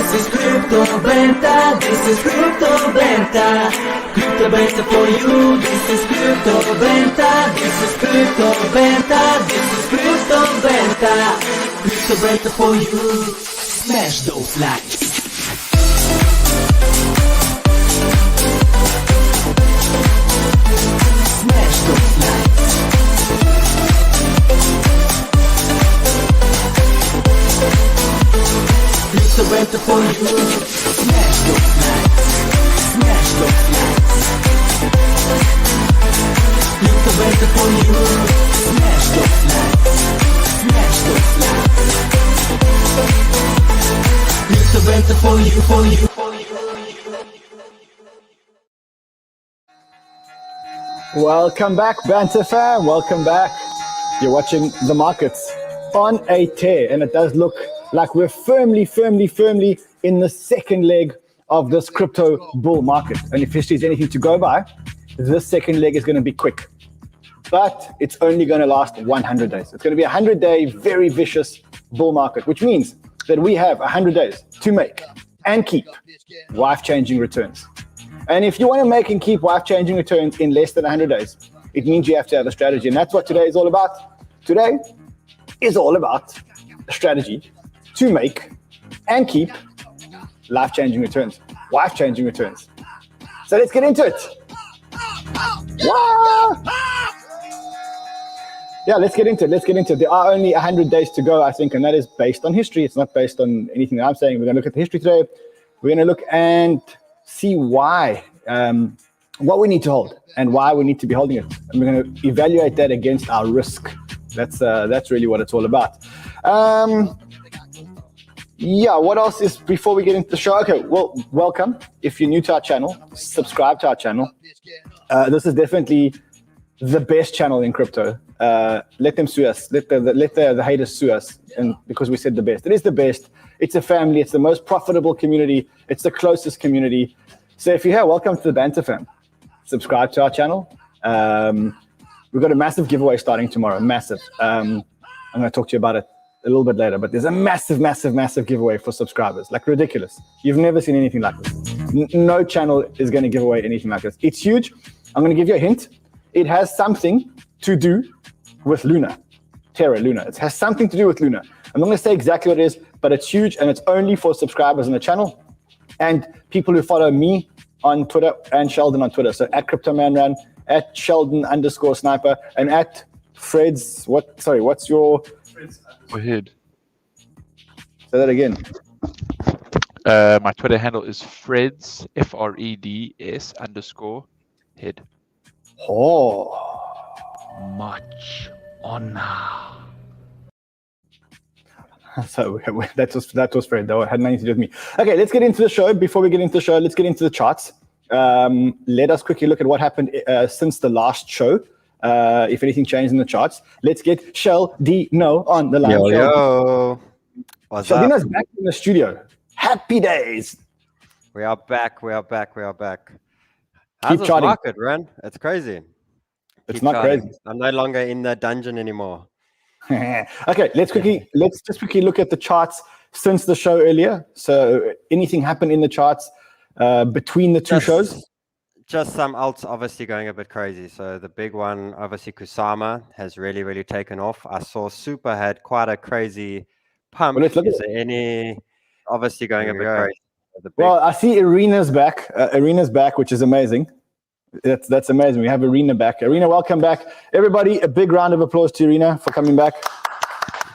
this is Crypto Banter, this is Crypto Banter. Crypto Banter for you, this is Crypto Banter, this is Crypto Banter, this is Crypto Banter. Crypto Banter for you, smash those likes. Smash those likes. Crypto Banter for you, smash those likes. Smash those likes. Crypto Banter for you, smash those likes. Smash those likes. Crypto Banter for you, for you, for you. Welcome back, Banter fam. Welcome back. You're watching the markets on a tear, and it does look like we're firmly in the second leg of this crypto bull market. And if history is anything to go by, this second leg is going to be quick. But it's only going to last 100 days. It's going to be a 100-day, very vicious bull market, which means that we have 100 days to make and keep life-changing returns. And if you want to make and keep life-changing returns in less than 100 days, it means you have to have a strategy. And that's what today is all about. Today is all about a strategy to make and keep life-changing returns. Life-changing returns. So let's get into it. Yeah, let's get into it. There are only 100 days to go, I think, and that is based on history. It's not based on anything that I'm saying. We're going to look at the history today. We're going to look and see why, what we need to hold and why we need to be holding it. And we're going to evaluate that against our risk. That's really what it's all about. Yeah, what else is before we get into the show? Okay, well, welcome. If you're new to our channel, subscribe to our channel. This is definitely the best channel in crypto. Let them sue us. Let the haters sue us, and because we said the best. It is the best. It's a family. It's the most profitable community. It's the closest community. So if you're here, welcome to the Banter fam. Subscribe to our channel. We've got a massive giveaway starting tomorrow. Massive. I'm going to talk to you about it a little bit later, but there's a massive giveaway for subscribers. Like ridiculous. You've never seen anything like this. No channel is going to give away anything like this. It's huge. I'm going to give you a hint. It has something to do with Luna. Terra Luna. It has something to do with Luna. I'm not going to say exactly what it is, but it's huge and it's only for subscribers on the channel and people who follow me on Twitter and Sheldon on Twitter. So at CryptoManRun, at Sheldon_Sniper, and at Fred's, what's your... Head. Say that again. My Twitter handle is Freds, FREDS_head. Oh. Much honor. So that was Fred, though. It had nothing to do with me. Okay, let's get into the show. Before we get into the show, let's get into the charts. Let us quickly look at what happened since the last show. If anything changed in the charts. Let's get Sheldino on the line. Yo. What's up? Sheldino's back in the studio. Happy days. We are back. How's Keep this charting. market, Ren? It's crazy. It's Keep not charting. crazy. I'm no longer in the dungeon anymore. Okay, let's just quickly look at the charts since the show earlier. So anything happened in the charts between the two shows? Just some alts obviously going a bit crazy. So the big one, obviously Kusama has really taken off. I saw Super had quite a crazy pump. Well, let's look Is at there any obviously going a bit crazy? Well, I see Arena's back. Arena's back, which is amazing. That's amazing. We have Arena back. Arena, welcome back. Everybody, a big round of applause to Arena for coming back.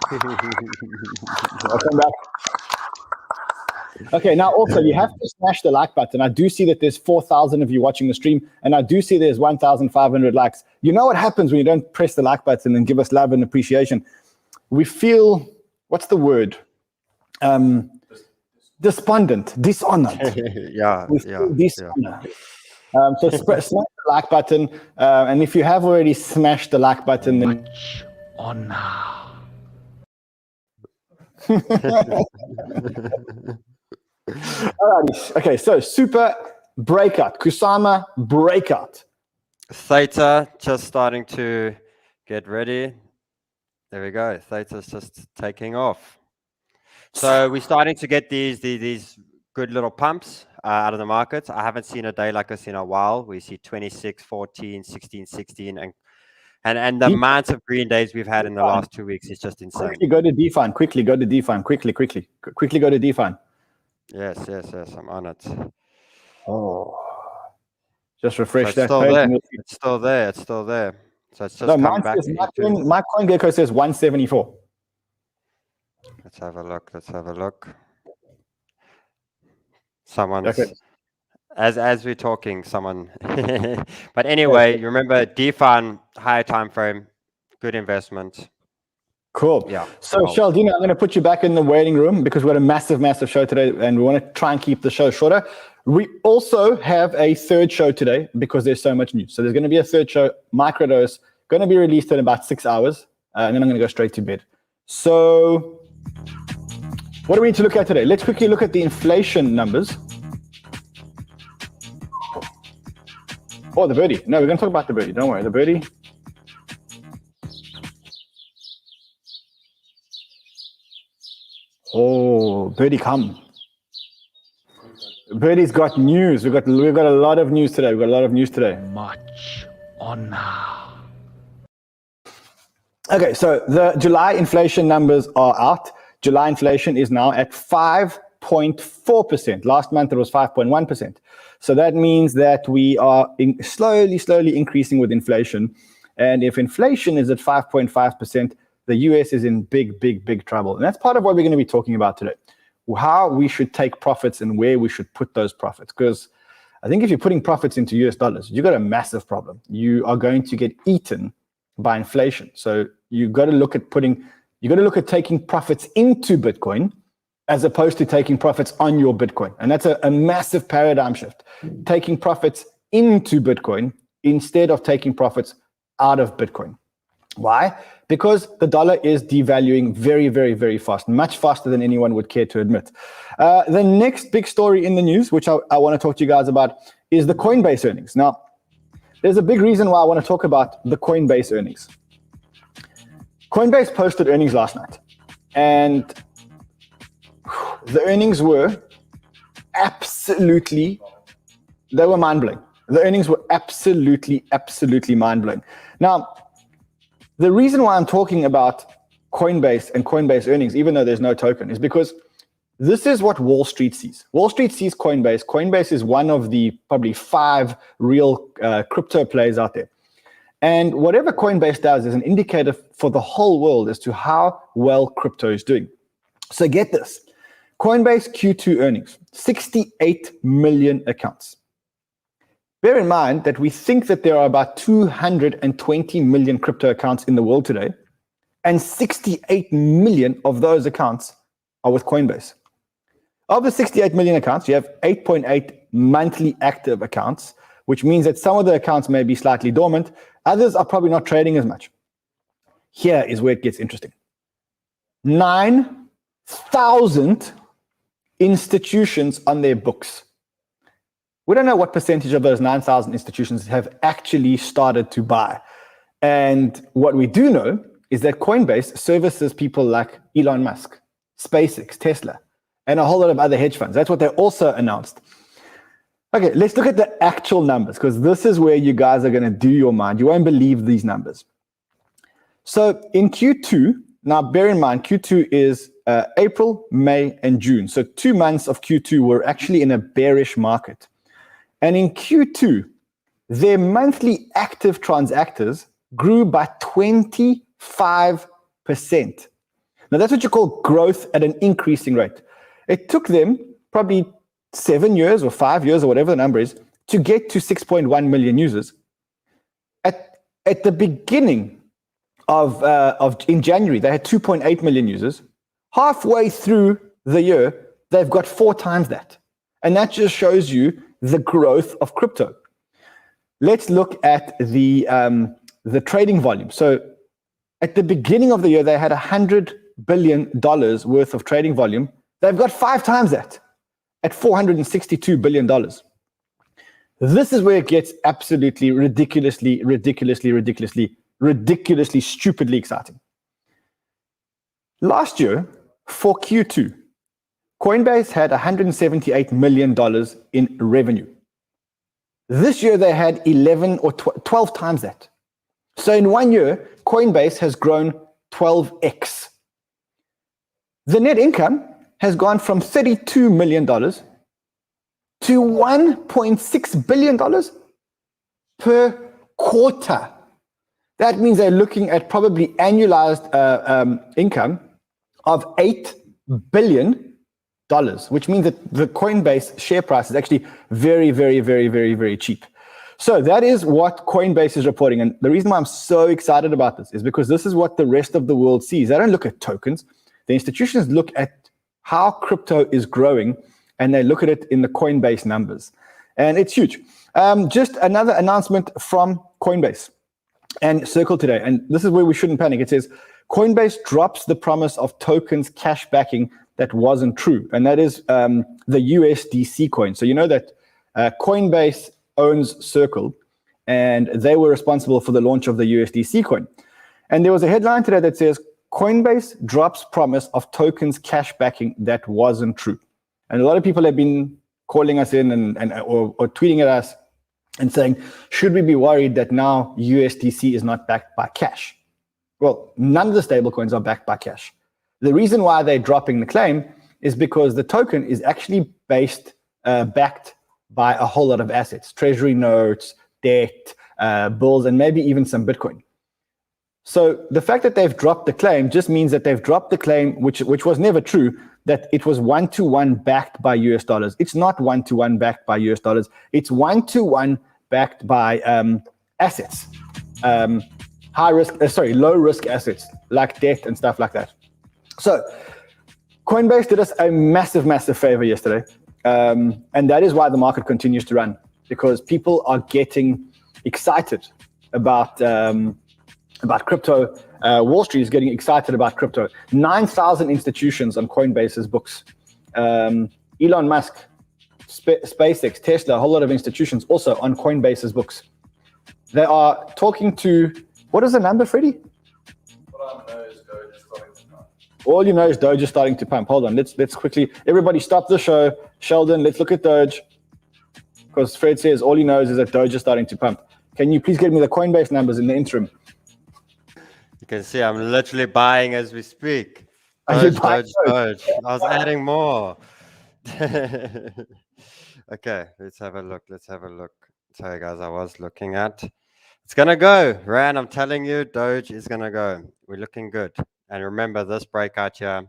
Welcome back. Okay, now also you have to smash the like button. I do see that there's 4,000 of you watching the stream, and I do see there's 1,500 likes. You know what happens when you don't press the like button and give us love and appreciation? We feel, what's the word? Despondent, dishonored. Dishonored. So smash the like button, and if you have already smashed the like button, then Much honor. Alrighty. Okay, so Super breakout, Kusama breakout. THETA just starting to get ready. There we go. THETA's just taking off. So we're starting to get these good little pumps out of the market. I haven't seen a day like this in a while. We see 26, 14, 16, 16, and the amount of green days we've had in the last 2 weeks is just insane. Quickly go to DFYN. Quickly go to DFYN. Quickly go to DFYN. Yes. I'm on it. Oh, just refresh So that page. it's still there. So it's just No, come back. my CoinGecko says 174. Let's have a look. Someone's Okay. as we're talking, someone. But anyway, you remember DFYN, higher time frame, good investment. Cool. Yeah. So, Sheldina, I'm going to put you back in the waiting room because we've got a massive show today and we want to try and keep the show shorter. We also have a third show today because there's so much news. So there's going to be a third show, microdose, going to be released in about 6 hours. And then I'm going to go straight to bed. So what do we need to look at today? Let's quickly look at the inflation numbers. Oh, the birdie. No, we're going to talk about the birdie. Don't worry, the birdie. Oh, birdie come. Birdie's got news. We've got a lot of news today. Much honor. Okay, so the July inflation numbers are out. July inflation is now at 5.4%. Last month it was 5.1%. So that means that we are slowly increasing with inflation. And if inflation is at 5.5%, the US is in big trouble. And that's part of what we're going to be talking about today. How we should take profits and where we should put those profits. Because I think if you're putting profits into US dollars, you've got a massive problem. You are going to get eaten by inflation. So you've got to look at taking profits into Bitcoin as opposed to taking profits on your Bitcoin. And that's a massive paradigm shift. Taking profits into Bitcoin instead of taking profits out of Bitcoin. Why? Because the dollar is devaluing very fast, much faster than anyone would care to admit. The next big story in the news, which I want to talk to you guys about, is the COINBASE earnings. Now, there's a big reason why I want to talk about the COINBASE earnings. COINBASE posted earnings last night, and the earnings were mind-blowing. The earnings were absolutely mind-blowing. Now, the reason why I'm talking about COINBASE and COINBASE earnings, even though there's no token, is because this is what Wall Street sees. Wall Street sees COINBASE. COINBASE is one of the probably 5 real crypto plays out there. And whatever COINBASE does is an indicator for the whole world as to how well crypto is doing. So get this. COINBASE Q2 earnings, 68 million accounts. Bear in mind that we think that there are about 220 million crypto accounts in the world today, and 68 million of those accounts are with COINBASE. Of the 68 million accounts, you have 8.8 monthly active accounts, which means that some of the accounts may be slightly dormant. Others are probably not trading as much. Here is where it gets interesting. 9,000 institutions on their books. We don't know what percentage of those 9,000 institutions have actually started to buy. And what we do know is that COINBASE services people like Elon Musk, SpaceX, Tesla, and a whole lot of other hedge funds. That's what they also announced. Okay, let's look at the actual numbers, because this is where you guys are going to do your mind. You won't believe these numbers. So in Q2, now bear in mind, Q2 is April, May, and June. So 2 months of Q2 were actually in a bearish market. And in Q2, their monthly active transactors grew by 25%. Now, that's what you call growth at an increasing rate. It took them probably 7 years or 5 years or whatever the number is to get to 6.1 million users. At the beginning of in January, they had 2.8 million users. Halfway through the year, they've got 4 times that. And that just shows you the growth of crypto. Let's look at the trading volume. So at the beginning of the year, they had $100 billion worth of trading volume. They've got 5 times that at $462 billion. This is where it gets absolutely ridiculously, stupidly exciting. Last year, for Q2, Coinbase had $178 million in revenue. This year they had 11 or 12 times that. So in 1 year, Coinbase has grown 12x. The net income has gone from $32 million to $1.6 billion per quarter. That means they're looking at probably annualized income of $8 billion, which means that the Coinbase share price is actually very, very, very, very, very cheap. So that is what Coinbase is reporting. And the reason why I'm so excited about this is because this is what the rest of the world sees. They don't look at tokens. The institutions look at how crypto is growing, and they look at it in the Coinbase numbers. And it's huge. Just another announcement from Coinbase and Circle today. And this is where we shouldn't panic. It says, Coinbase drops the promise of tokens cash backing that wasn't true. And that is the USDC coin. So you know that Coinbase owns Circle, and they were responsible for the launch of the USDC coin. And there was a headline today that says, Coinbase drops promise of tokens cash backing that wasn't true. And a lot of people have been calling us in or tweeting at us and saying, should we be worried that now USDC is not backed by cash? Well, none of the stablecoins are backed by cash. The reason why they're dropping the claim is because the token is actually backed by a whole lot of assets, treasury notes, debt, bills, and maybe even some Bitcoin. So the fact that they've dropped the claim just means that they've dropped the claim, which was never true, that it was 1-to-1 backed by US dollars. It's not 1-to-1 backed by US dollars. It's 1-to-1 backed by assets, low risk assets like debt and stuff like that. So Coinbase did us a massive, massive favor yesterday. And that is why the market continues to run, because people are getting excited about crypto. Wall Street is getting excited about crypto. 9,000 institutions on Coinbase's books. Elon Musk, SpaceX, Tesla, a whole lot of institutions also on Coinbase's books. They are talking to, what is the number, Freddie? All you know is Doge is starting to pump. Hold on, let's quickly, everybody stop the show. Sheldon, let's look at Doge. Because Fred says all he knows is that Doge is starting to pump. Can you please get me the Coinbase numbers in the interim? You can see I'm literally buying as we speak. Doge. I was adding more. Okay, let's have a look. Sorry, guys, I was looking at. It's going to go. Rand, I'm telling you, Doge is going to go. We're looking good. And remember, this breakout here,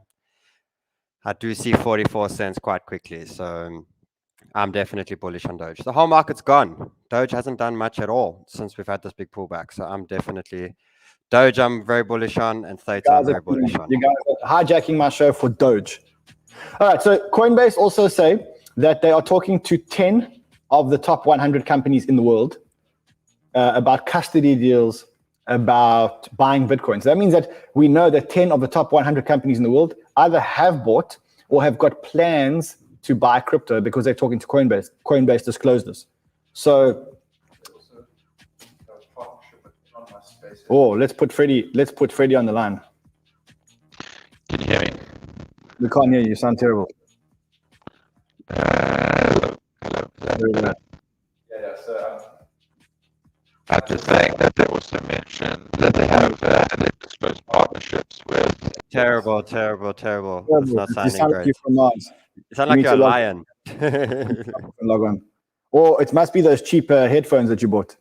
I do see 44 cents quite quickly. So I'm definitely bullish on Doge. The whole market's gone. Doge hasn't done much at all since we've had this big pullback. So I'm definitely... Doge, I'm very bullish on, and THETA, I'm very bullish on. You guys are hijacking my show for Doge. All right, so Coinbase also say that they are talking to 10 of the top 100 companies in the world about custody deals, about buying Bitcoin. So that means that we know that 10 of the top 100 companies in the world either have bought or have got plans to buy crypto because they're talking to Coinbase. Coinbase disclosed this. So... Oh, let's put Freddie on the line. Can you hear me? We can't hear you. You sound terrible. Hello. Yeah, So I'm just saying that they also mentioned that they have they've disclosed partnerships with. Terrible. It's not sounding great. You from Mars. You sound like you're a lion. Log on. Or it must be those cheap headphones that you bought.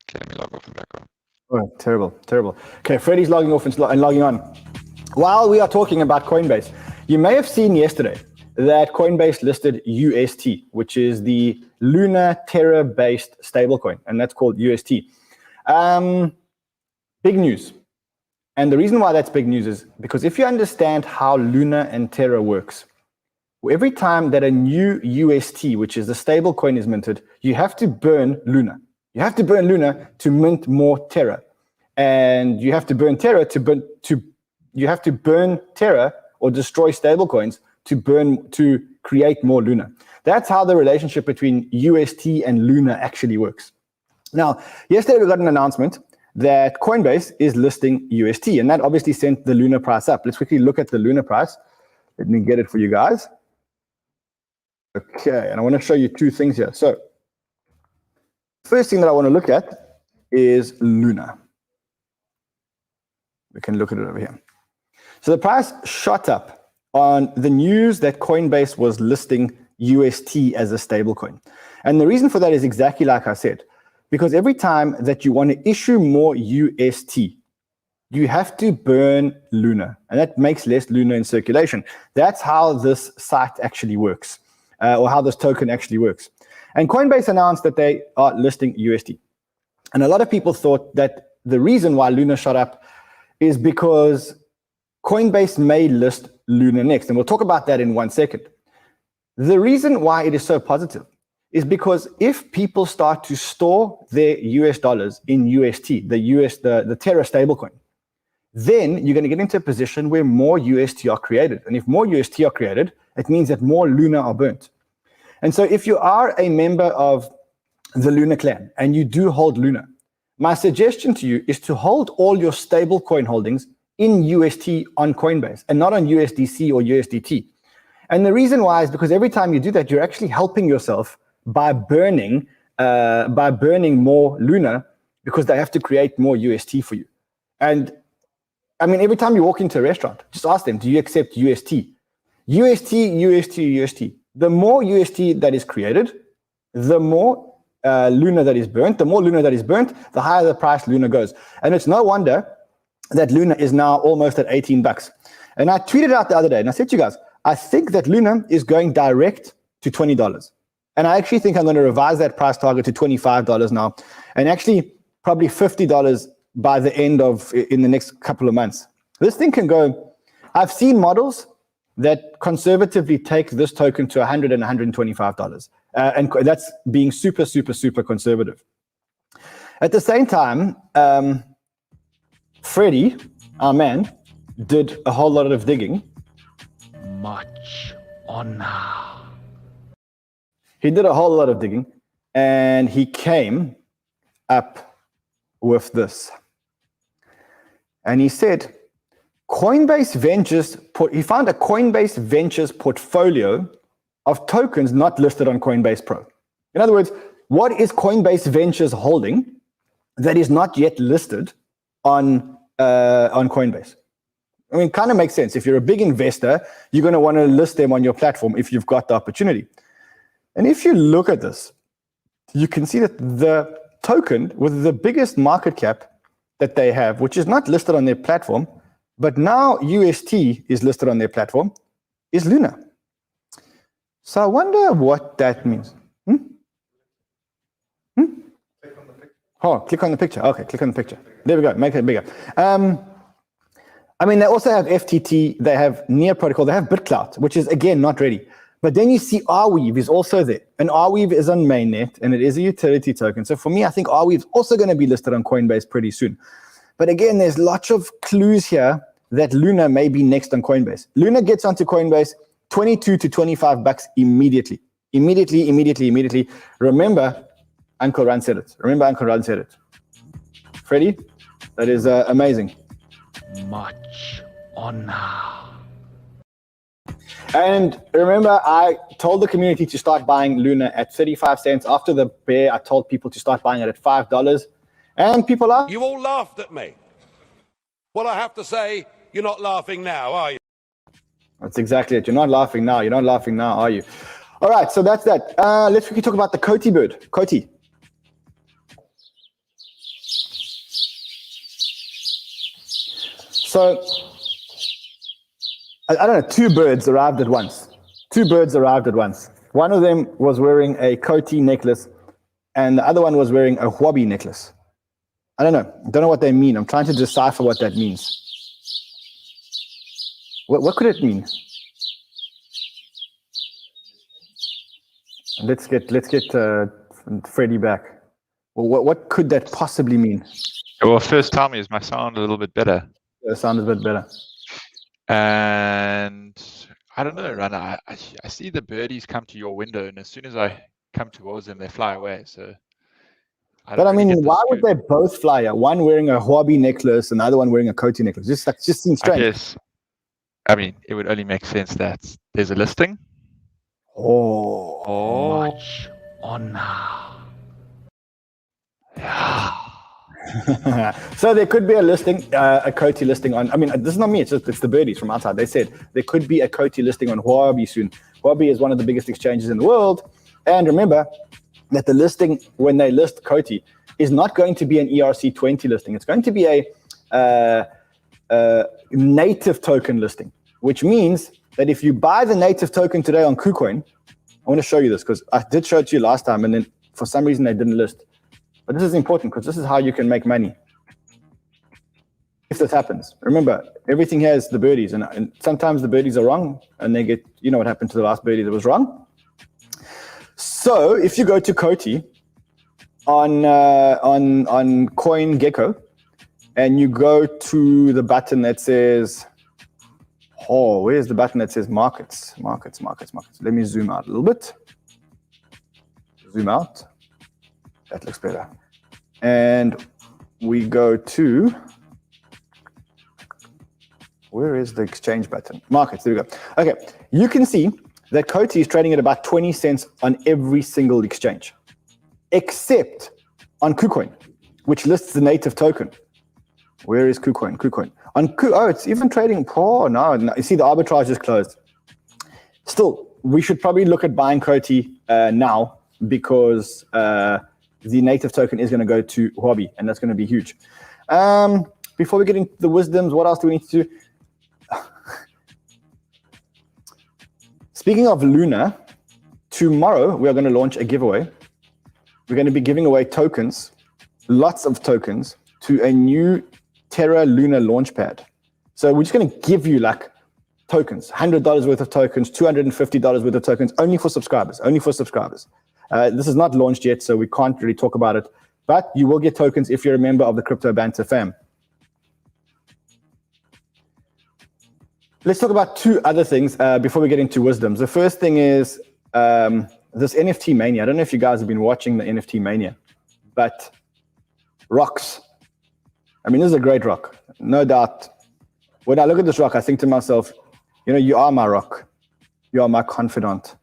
Okay, let me log off and back on. Oh, terrible. Okay, Freddie's logging off and logging on. While we are talking about Coinbase, you may have seen yesterday that Coinbase listed UST, which is the Luna Terra-based stablecoin, and that's called UST. Big news. And the reason why that's big news is because if you understand how Luna and Terra works, every time that a new UST, which is the stablecoin, is minted, you have to burn Luna. You have to burn Luna to mint more Terra, and you have to burn Terra or destroy stablecoins to create more Luna. That's how the relationship between UST and Luna actually works. Now, yesterday we got an announcement that Coinbase is listing UST, and that obviously sent the Luna price up. Let's quickly look at the Luna price. Let me get it for you guys. Okay, and I want to show you two things here. So, first thing that I want to look at is Luna. We can look at it over here. So the price shot up on the news that Coinbase was listing UST as a stablecoin. And the reason for that is exactly like I said, because every time that you want to issue more UST, you have to burn Luna, and that makes less Luna in circulation. That's how this site actually works, or how this token actually works. And Coinbase announced that they are listing UST. And a lot of people thought that the reason why Luna shot up is because Coinbase may list Luna next. And we'll talk about that in 1 second. The reason why it is so positive is because if people start to store their US dollars in UST, the Terra stablecoin, then you're going to get into a position where more UST are created. And if more UST are created, it means that more Luna are burnt. And so if you are a member of the Luna clan and you do hold Luna, my suggestion to you is to hold all your stablecoin holdings in UST on Coinbase and not on USDC or USDT. And the reason why is because every time you do that, you're actually helping yourself by burning more Luna, because they have to create more UST for you. And I mean, every time you walk into a restaurant, just ask them, do you accept UST? UST, UST, UST. The more UST that is created, the more Luna that is burnt. The more Luna that is burnt, the higher the price Luna goes. And it's no wonder that Luna is now almost at 18 bucks. And I tweeted out the other day, and I said to you guys, I think that Luna is going direct to $20. And I actually think I'm going to revise that price target to $25 now, and actually probably $50 by the end of, in the next couple of months. This thing can go, I've seen models that conservatively take this token to $100 and $125. And that's being super, super, super conservative. At the same time, Freddie, our man, did a whole lot of digging. Much honor. He did a whole lot of digging, and he came up with this. And he said, Coinbase Ventures, he found a Coinbase Ventures portfolio of tokens not listed on Coinbase Pro. In other words, what is Coinbase Ventures holding that is not yet listed on Coinbase? I mean, it kind of makes sense. If you're a big investor, you're going to want to list them on your platform if you've got the opportunity. And if you look at this, you can see that the token with the biggest market cap that they have, which is not listed on their platform, but now UST is listed on their platform, is Luna. So I wonder what that means. Oh, click on the picture. Okay, click on the picture. There we go. Make it bigger. I mean, they also have FTT. They have Near Protocol. They have BitClout, which is, again, not ready. But then you see Arweave is also there. And Arweave is on mainnet, and it is a utility token. So for me, I think Arweave is also going to be listed on Coinbase pretty soon. But again, there's lots of clues here that Luna may be next on Coinbase. Luna gets onto Coinbase, 22 to 25 bucks immediately. Immediately. Remember, Uncle Ran said it. Freddie, that is amazing. Much honor. And remember, I told the community to start buying Luna at 35 cents. After the bear, I told people to start buying it at $5. And people are... You all laughed at me. Well, I have to say, you're not laughing now, are you? That's exactly it. You're not laughing now. You're not laughing now, are you? All right, so that's that. Let's quickly talk about the COTI bird. COTI. So, I don't know, two birds arrived at once. One of them was wearing a COTI necklace, and the other one was wearing a Huobi necklace. I don't know what they mean. I'm trying to decipher what that means. What could it mean? Let's get Freddie back. Well, what could that possibly mean? Well, first tell me, is my sound a little bit better? The sound is a bit better. And I don't know, Rana, I see the birdies come to your window, and as soon as I come towards them, they fly away. So But I mean, why would they both fly here? One wearing a Huobi necklace and the other one wearing a COTI necklace? Just seems strange. I guess, I mean, it would only make sense that there's a listing. Much honor. So there could be a listing, a COTI listing on, I mean, this is not me, it's the birdies from outside. They said there could be a COTI listing on Huobi soon. Huobi is one of the biggest exchanges in the world. And remember that the listing, when they list COTI, is not going to be an ERC20 listing. It's going to be a native token listing, which means that if you buy the native token today on KuCoin, I want to show you this because I did show it to you last time and then for some reason they didn't list. But this is important because this is how you can make money. If this happens, remember, everything here is the birdies, and sometimes the birdies are wrong, and they get, you know what happened to the last birdie that was wrong. So if you go to COTI on CoinGecko, and you go to the button that says, oh, where's the button that says markets? Let me zoom out a little bit. Zoom out. That looks better. And we go to, where is the exchange button? Markets, there we go. Okay, you can see that COTI is trading at about 20 cents on every single exchange, except on KuCoin, which lists the native token. Where is KuCoin? Oh, it's even trading. Oh, no. You see, the arbitrage is closed. Still, we should probably look at buying COTI now because the native token is going to go to Huobi, and that's going to be huge. Before we get into the wisdoms, what else do we need to do? Speaking of Luna, tomorrow we are going to launch a giveaway. We're going to be giving away tokens, lots of tokens, to a new Terra Luna launchpad. So we're just going to give you like tokens, $100 worth of tokens, $250 worth of tokens, only for subscribers, This is not launched yet, so we can't really talk about it, but you will get tokens if you're a member of the Crypto Banter fam. Let's talk about two other things before we get into wisdoms. The first thing is this NFT mania. I don't know if you guys have been watching the NFT mania, but rocks. I mean, this is a great rock, no doubt. When I look at this rock, I think to myself, you know, you are my rock. You are my confidant.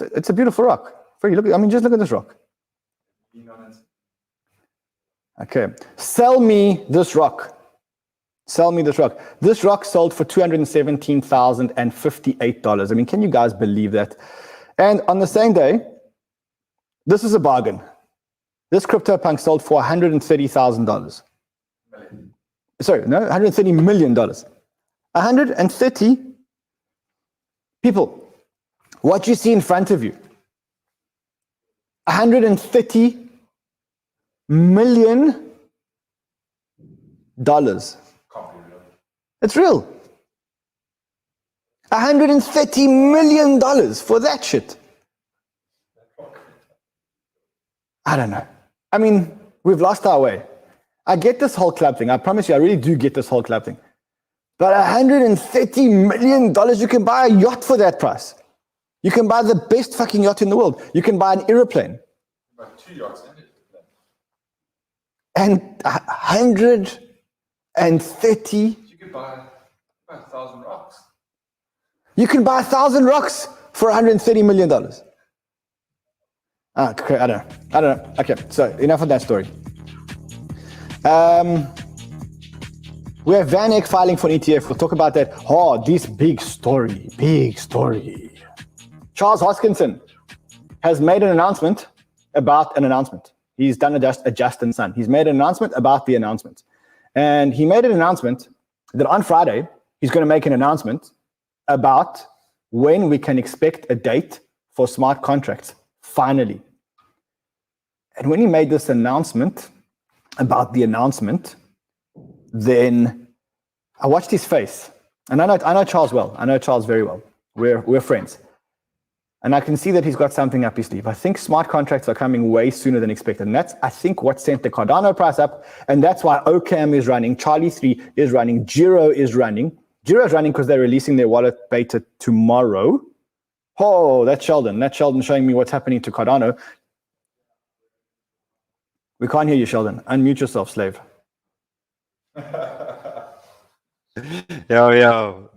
It's a beautiful rock. Just look at this rock. Okay, sell me this rock. This rock sold for $217,058. I mean, can you guys believe that? And on the same day, this is a bargain. This CryptoPunk sold for $130,000. Sorry, no, $130 million. 130 people. What you see in front of you, $130 million. It's real. $130 million for that shit. I don't know. I mean, we've lost our way. I get this whole club thing. I promise you, I really do get this whole club thing. But $130 million, you can buy a yacht for that price. You can buy the best fucking yacht in the world. You can buy an aeroplane. Buy 2 yachts and 130. You could buy 1,000 rocks. You can buy 1,000 rocks for $130 million. Okay, I don't know. Okay, so enough of that story. We have Van Eck filing for an ETF. We'll talk about that. Oh, this big story. Charles Hoskinson has made an announcement about an announcement. He's done a Just and Son. He's made an announcement about the announcement. And he made an announcement that on Friday, he's going to make an announcement about when we can expect a date for smart contracts, finally. And when he made this announcement about the announcement, then I watched his face. And I know Charles well. I know Charles very well. We're friends. And I can see that he's got something up his sleeve. I think smart contracts are coming way sooner than expected. And that's, I think, what sent the Cardano price up. And that's why OCAM is running, Charlie 3 is running, Giro is running. Giro is running because they're releasing their wallet beta tomorrow. Oh, that's Sheldon. That's Sheldon showing me what's happening to Cardano. We can't hear you, Sheldon. Unmute yourself, slave. Yo.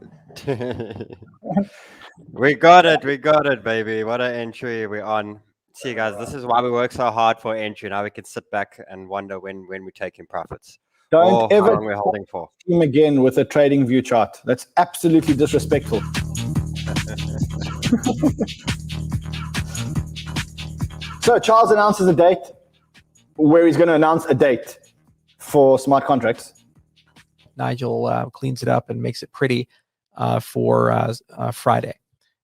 We got it, baby. What an entry we're on. See, guys, this is why we work so hard for entry. Now we can sit back and wonder when we're taking profits. Don't or ever how long we're holding for. Team again with a trading view chart. That's absolutely disrespectful. So Charles announces a date where he's going to announce a date for smart contracts. Nigel cleans it up and makes it pretty for Friday.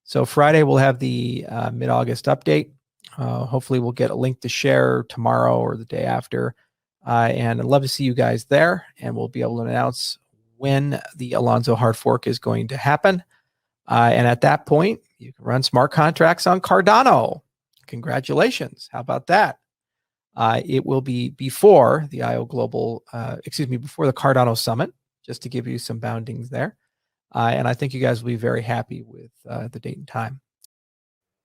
So Friday we'll have the mid-August update. Hopefully we'll get a link to share tomorrow or the day after. And I'd love to see you guys there, and we'll be able to announce when the Alonzo hard fork is going to happen. And at that point, you can run smart contracts on Cardano. Congratulations. How about that? It will be before the IO Global, before the Cardano Summit, just to give you some boundings there. And I think you guys will be very happy with the date and time.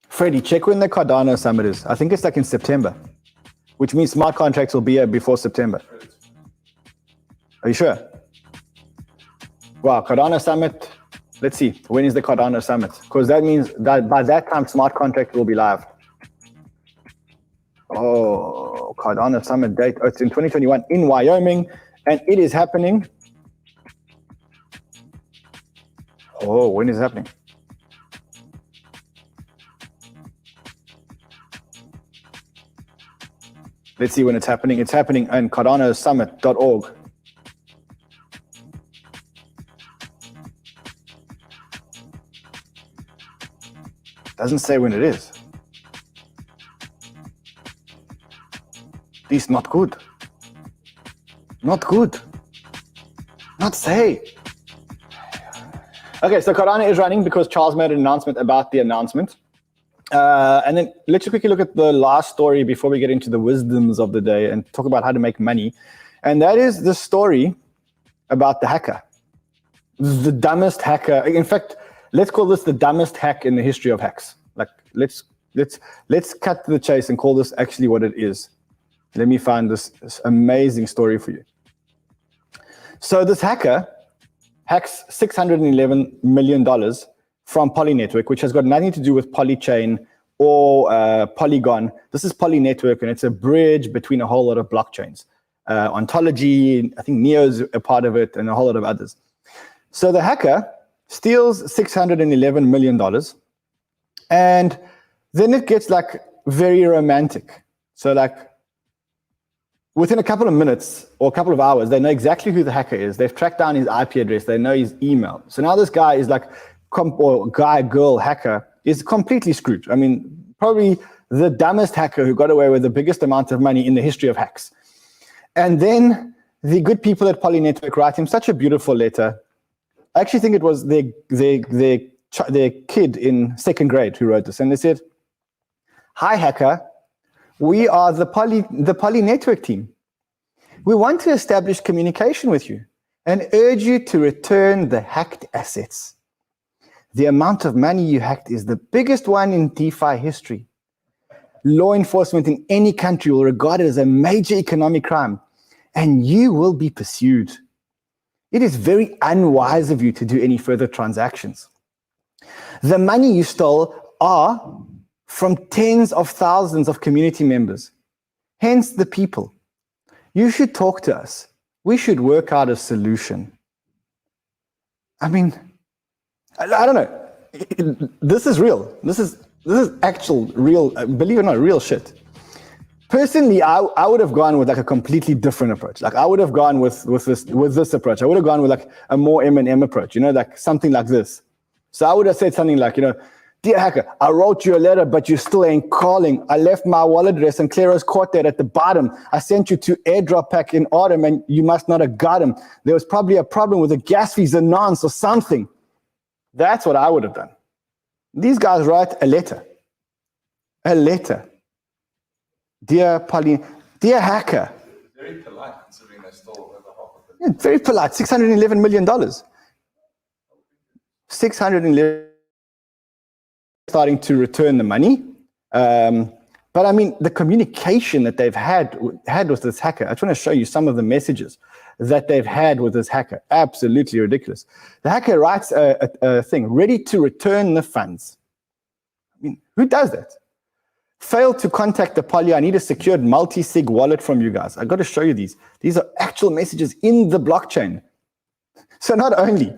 Freddie, check when the Cardano Summit is. I think it's like in September, which means smart contracts will be here before September. Are you sure? Wow, Cardano Summit. Let's see. When is the Cardano Summit? Because that means that by that time, smart contract will be live. Oh, Cardano Summit date. Oh, it's in 2021 in Wyoming, and it is happening. Oh, when is it happening? Let's see when it's happening. It's happening on cardanosummit.org. Doesn't say when it is. This not good. Not good. Not say. Okay, so Cardano is running because Charles made an announcement about the announcement. And then let's quickly look at the last story before we get into the wisdoms of the day and talk about how to make money. And that is the story about the hacker. The dumbest hacker. In fact, let's call this the dumbest hack in the history of hacks. Like, let's cut to the chase and call this actually what it is. Let me find this amazing story for you. So this hacker hacks $611 million from Poly Network, which has got nothing to do with Polychain or Polygon. This is Poly Network, and it's a bridge between a whole lot of blockchains. Ontology, I think Neo is a part of it, and a whole lot of others. So the hacker steals $611 million, and then it gets like very romantic. So like within a couple of minutes or a couple of hours, they know exactly who the hacker is. They've tracked down his IP address. They know his email. So now this guy is like, or guy, girl, hacker is completely screwed. I mean, probably the dumbest hacker who got away with the biggest amount of money in the history of hacks. And then the good people at Poly Network write him such a beautiful letter. I actually think it was their kid in second grade who wrote this. And they said, "Hi, hacker. We are the Poly Network team. We want to establish communication with you and urge you to return the hacked assets. The amount of money you hacked is the biggest one in DeFi history. Law enforcement in any country will regard it as a major economic crime, and you will be pursued. It is very unwise of you to do any further transactions. The money you stole are from tens of thousands of community members, hence the people. You should talk to us. We should work out a solution." I mean, I don't know. This is real. This is actual real, believe it or not, real shit. Personally, I would have gone with like a completely different approach. Like I would have gone with this approach. I would have gone with like a more M&M approach, like something like this. So I would have said something like, "Dear hacker, I wrote you a letter, but you still ain't calling. I left my wallet address and Claro's caught that at the bottom. I sent you to airdrop pack in autumn and you must not have got him. There was probably a problem with the gas fees and nonce or something." That's what I would have done. These guys write a letter. A letter. "Dear dear hacker." Very polite considering they stole over half of it. Yeah, very polite. $611 million. 611. Starting to return the money. But I mean, the communication that they've had with this hacker, I just want to show you some of the messages that they've had with this hacker. Absolutely ridiculous. The hacker writes a thing, ready to return the funds. I mean, who does that? Failed to contact the poly. I need a secured multi-sig wallet from you guys. I got to show you these. These are actual messages in the blockchain. So not only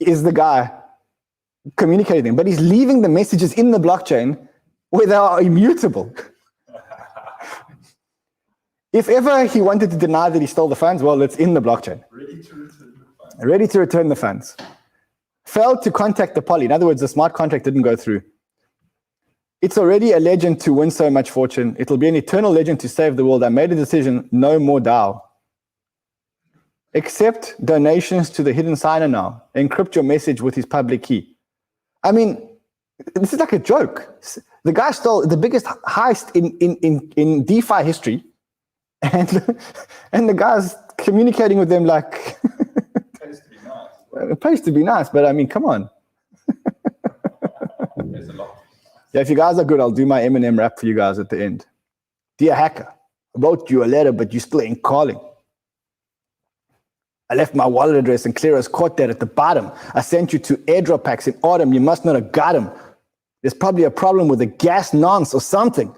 is the guy communicating, but he's leaving the messages in the blockchain where they are immutable. If ever he wanted to deny that he stole the funds, well, it's in the blockchain. Ready to return the funds. Ready to return the funds. Failed to contact the poly. In other words, the smart contract didn't go through. It's already a legend to win so much fortune. It'll be an eternal legend to save the world. I made a decision, no more DAO. Accept donations to the hidden signer now. Encrypt your message with his public key. I mean, this is like a joke. The guy stole the biggest heist in DeFi history, and the guy's communicating with them like Pays to be nice. it pays to be nice, but I mean, come on. There's a lot. Yeah, if you guys are good, I'll do my Eminem rap for you guys at the end. Dear hacker, I wrote you a letter, but you still ain't calling. I left my wallet address and Clearance caught that at the bottom. I sent you two airdrop packs in autumn. You must not have got them. There's probably a problem with the gas nonce or something.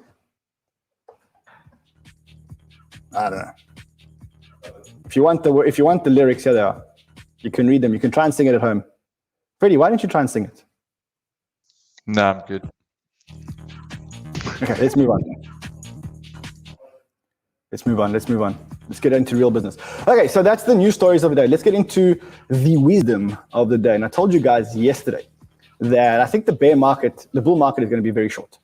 I don't know. If you want the lyrics, here they are. You can read them. You can try and sing it at home. Freddie, why don't you try and sing it? No, I'm good. Okay, let's move on. Let's get into real business. Okay, so that's the news stories of the day. Let's get into the wisdom of the day. And I told you guys yesterday that I think the bull market is going to be very short.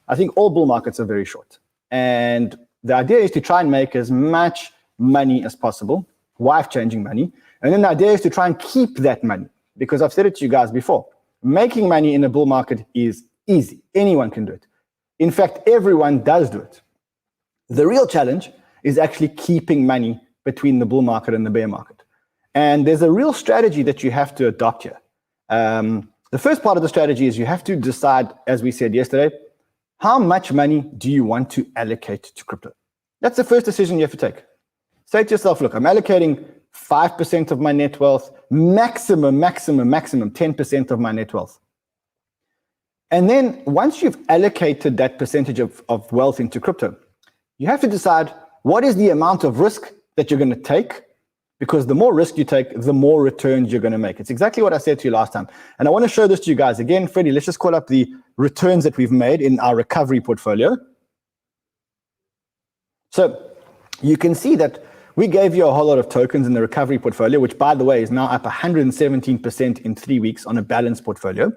I think all bull markets are very short. And the idea is to try and make as much money as possible, life-changing money. And then the idea is to try and keep that money. Because I've said it to you guys before, making money in a bull market is easy. Anyone can do it. In fact, everyone does do it. The real challenge is actually keeping money between the bull market and the bear market. And there's a real strategy that you have to adopt here. The first part of the strategy is you have to decide, as we said yesterday, how much money do you want to allocate to crypto? That's the first decision you have to take. Say to yourself, look, I'm allocating 5% of my net wealth, maximum 10% of my net wealth. And then once you've allocated that percentage of wealth into crypto, you have to decide what is the amount of risk that you're going to take, because the more risk you take, the more returns you're going to make. It's exactly what I said to you last time. And I want to show this to you guys again. Freddie, let's just call up the returns that we've made in our recovery portfolio. So you can see that we gave you a whole lot of tokens in the recovery portfolio, which, by the way, is now up 117% in 3 weeks on a balanced portfolio.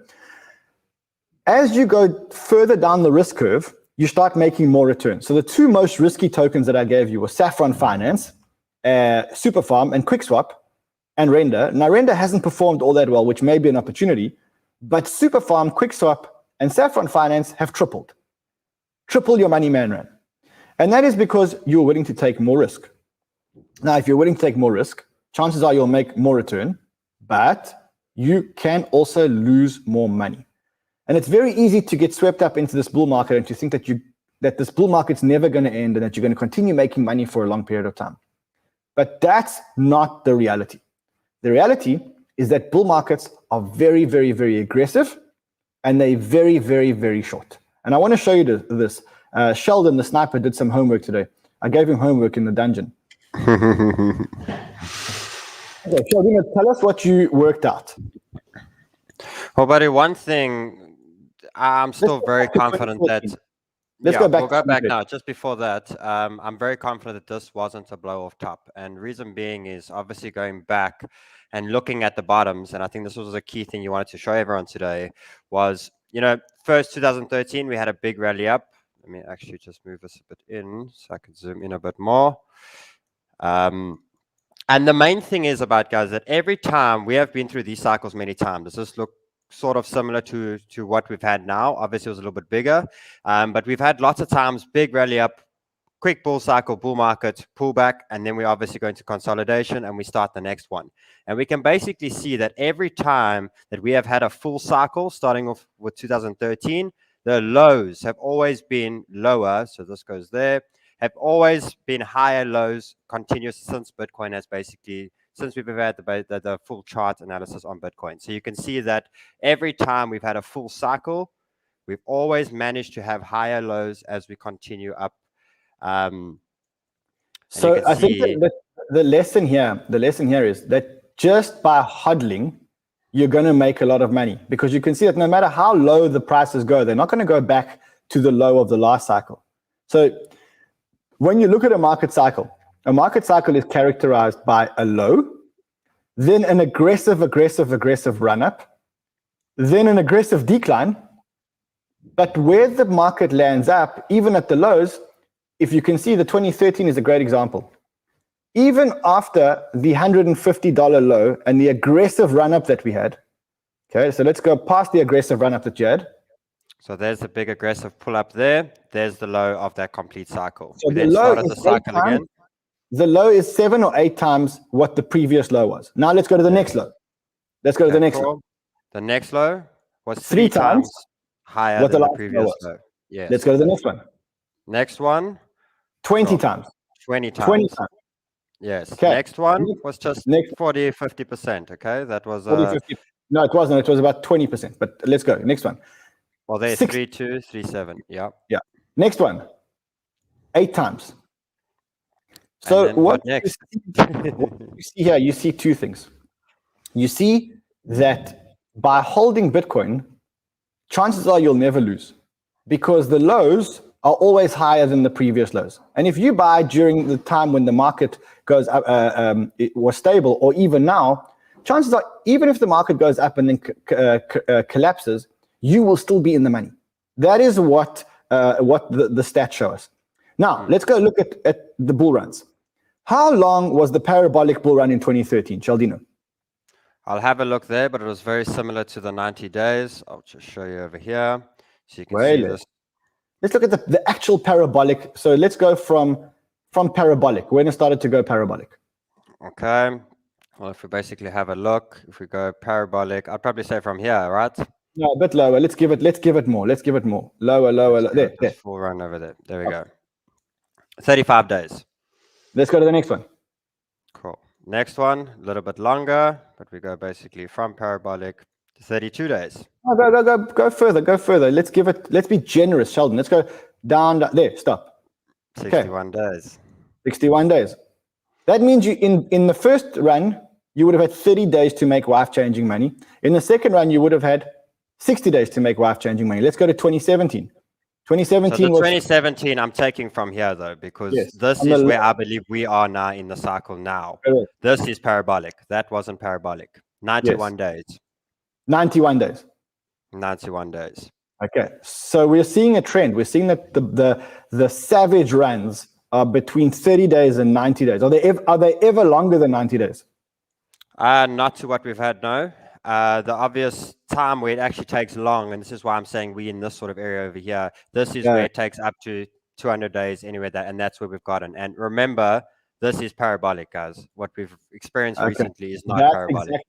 As you go further down the risk curve, you start making more returns. So the two most risky tokens that I gave you were Saffron Finance, SUPERFARM, and QuickSwap, and Render. Now, Render hasn't performed all that well, which may be an opportunity, but SUPERFARM, QuickSwap, and Saffron Finance have tripled. Triple your money man ran. And that is because you're willing to take more risk. Now, if you're willing to take more risk, chances are you'll make more return, but you can also lose more money. And it's very easy to get swept up into this bull market and to think that this bull market's never going to end and that you're going to continue making money for a long period of time. But that's not the reality. The reality is that bull markets are very, very, very aggressive, and they're very, very, very short. And I want to show you this. Sheldon, the sniper, did some homework today. I gave him homework in the dungeon. Okay, Sheldon, tell us what you worked out. Well, buddy, one thing, I'm still very confident that... We'll go back now. Just before that, I'm very confident that this wasn't a blow off top. And reason being is obviously going back and looking at the bottoms. And I think this was a key thing you wanted to show everyone today was, first 2013, we had a big rally up. Let me actually just move this a bit in so I can zoom in a bit more. And the main thing is about, guys, that every time we have been through these cycles many times, does this look sort of similar to what we've had now? Obviously, it was a little bit bigger, but we've had lots of times big rally up, quick bull cycle, bull market, pullback, and then we obviously go into consolidation and we start the next one. And we can basically see that every time that we have had a full cycle, starting off with 2013, the lows have always been lower. So this goes there, have always been higher lows continuous since Bitcoin has basically, since we've had the full chart analysis on Bitcoin. So you can see that every time we've had a full cycle, we've always managed to have higher lows as we continue up. So I think that the lesson here is that just by hodling, you're going to make a lot of money, because you can see that no matter how low the prices go, they're not going to go back to the low of the last cycle. So when you look at a market cycle is characterized by a low, then an aggressive run up, then an aggressive decline. But where the market lands up, even at the lows, if you can see, the 2013 is a great example. Even after the $150 low and the aggressive run up that we had, okay, so let's go past the aggressive run up that you had. So there's the big aggressive pull up there. There's the low of that complete cycle. So we then started the cycle again. The low is 7 or 8 times what the previous low was. Now let's go to the next low. Let's go to the next low. The next low was 3 times higher what than the the last previous low was. low. Yes. Let's go to the next one. Next one. 20 times. 20 times. 20 times. Yes. Okay. Next one was just 40, 50%. Okay. That was 40, 50. No, it wasn't. It was about 20%. But let's go. Next one. Well, there's 3.2, 3.7. Yeah. Yeah. Next one. 8 times. So what next? You see here, you see 2 things. You see that by holding Bitcoin, chances are you'll never lose, because the lows are always higher than the previous lows. And if you buy during the time when the market goes up, it was stable, or even now, chances are, even if the market goes up and then collapses, you will still be in the money. That is what the stats show us. Now, let's go look at the bull runs. How long was the parabolic bull run in 2013, Cialdino? I'll have a look there, but it was very similar to the 90 days. I'll just show you over here. So you can see this. Let's look at the actual parabolic. So let's go from parabolic, when it started to go parabolic. Okay. Well, if we basically have a look, if we go parabolic, I'd probably say from here, right? No, a bit lower. Let's give it more. Lower. There. Full run over there. There we go. 35 days. Let's go to the next one. Cool. Next one, a little bit longer, but we go basically from parabolic to 32 days. Oh, go further. Let's be generous, Sheldon. Let's go down there. Stop. 61 days. 61 days. That means you in the first run, you would have had 30 days to make life-changing money. In the second run, you would have had 60 days to make life-changing money. Let's go to 2017. 2017 so 2017, I'm taking from here, though, because this is where I believe we are now in the cycle now. Correct. This is parabolic. That wasn't parabolic. 91 days. 91 days. 91 days. Okay. So we're seeing a trend. We're seeing that the savage runs are between 30 days and 90 days. Are they ever longer than 90 days? Not to what we've had, no. The obvious time where it actually takes long, and this is why I'm saying we in this sort of area over here, this is where it takes up to 200 days anyway, and that's where we've gotten. And remember, this is parabolic, guys. What we've experienced recently is not parabolic.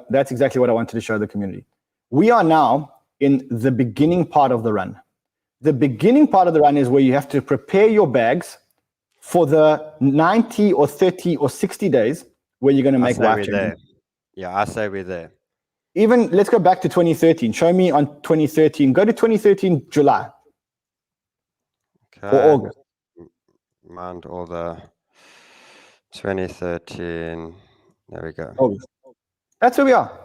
That's exactly what I wanted to show the community. We are now in the beginning part of the run. The beginning part of the run is where you have to prepare your bags for the 90 or 30 or 60 days where you're going to make life change. Yeah, I say we're there. Even let's go back to 2013. Show me on 2013. Go to 2013 July or August. Mind all the 2013. There we go. August. That's where we are.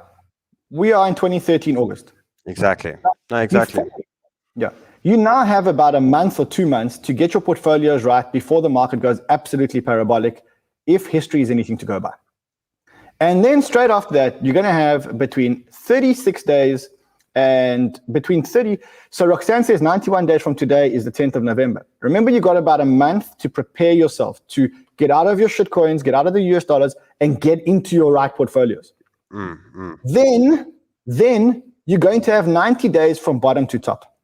We are in 2013 August. Exactly. No, exactly. Yeah. You now have about a month or 2 months to get your portfolios right before the market goes absolutely parabolic, if history is anything to go by. And then straight after that, you're going to have between 36 days and between 30. So Roxanne says 91 days from today is the 10th of November. Remember, you got about a month to prepare yourself to get out of your shit coins, get out of the US dollars, and get into your right portfolios. Then you're going to have 90 days from bottom to top.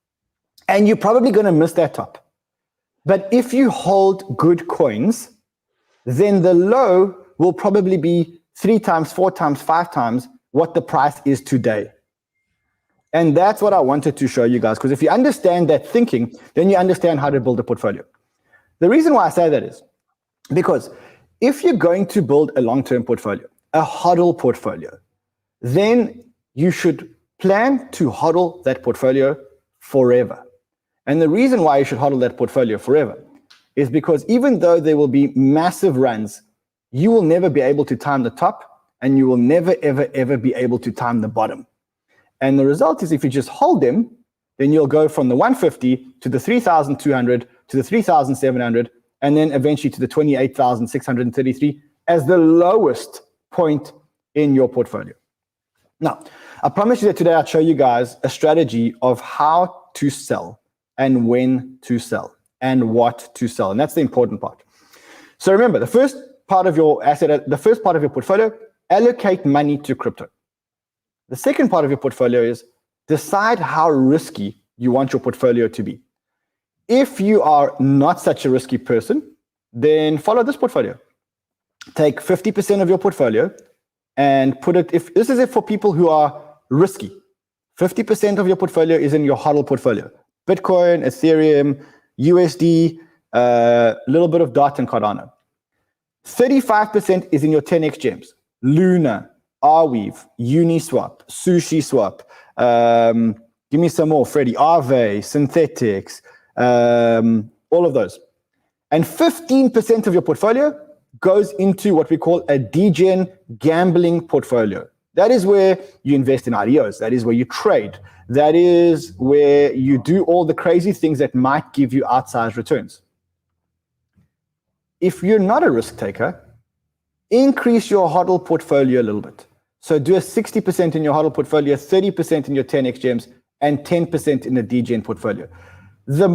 And you're probably going to miss that top. But if you hold good coins, then the low will probably be 3 times, 4 times, 5 times what the price is today. And that's what I wanted to show you guys, because if you understand that thinking, then you understand how to build a portfolio. The reason why I say that is because if you're going to build a long-term portfolio, a hodl portfolio, then you should plan to hodl that portfolio forever. And the reason why you should hodl that portfolio forever is because even though there will be massive runs, you will never be able to time the top, and you will never, ever, ever be able to time the bottom. And the result is if you just hold them, then you'll go from the 150 to the 3,200 to the 3,700, and then eventually to the 28,633 as the lowest point in your portfolio. Now, I promise you that today I'll show you guys a strategy of how to sell and when to sell and what to sell. And that's the important part. So remember, the first part of your portfolio, allocate money to crypto. The second part of your portfolio is decide how risky you want your portfolio to be. If you are not such a risky person, then follow this portfolio. Take 50% of your portfolio and put it, if this is it for people who are risky, 50% of your portfolio is in your hodl portfolio. Bitcoin, Ethereum, USD, a little bit of DOT and Cardano. 35% is in your 10x gems, Luna, Arweave, Uniswap, SushiSwap, give me some more, Freddie, Aave, Synthetics, all of those. And 15% of your portfolio goes into what we call a degen gambling portfolio. That is where you invest in IDOs. That is where you trade. That is where you do all the crazy things that might give you outsized returns. If you're not a risk taker, increase your hodl portfolio a little bit. So do a 60% in your hodl portfolio, 30% in your 10x gems, and 10% in the degen portfolio. The